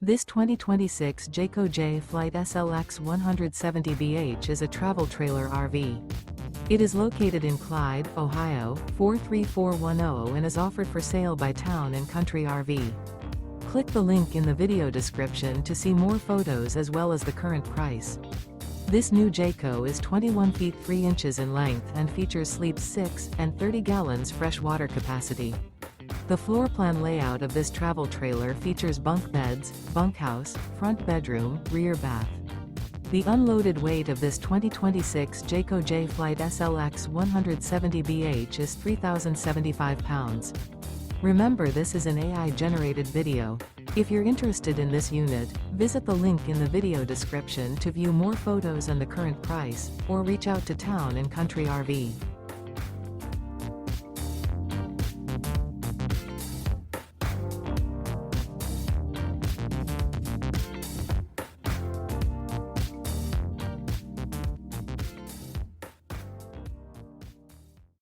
This 2026 Jayco J Flight SLX 170BH is a travel trailer RV. It is located in Clyde, Ohio, 43410 and is offered for sale by Town & Country RV. Click the link in the video description to see more photos as well as the current price. This new Jayco is 21 feet 3 inches in length and features sleeps 6 and 30 gallons fresh water capacity. The floor plan layout of this travel trailer features bunk beds, bunkhouse, front bedroom, rear bath. The unloaded weight of this 2026 Jayco J Flight SLX 170BH is 3,075 pounds. Remember, this is an AI-generated video. If you're interested in this unit, visit the link in the video description to view more photos and the current price, or reach out to Town & Country RV.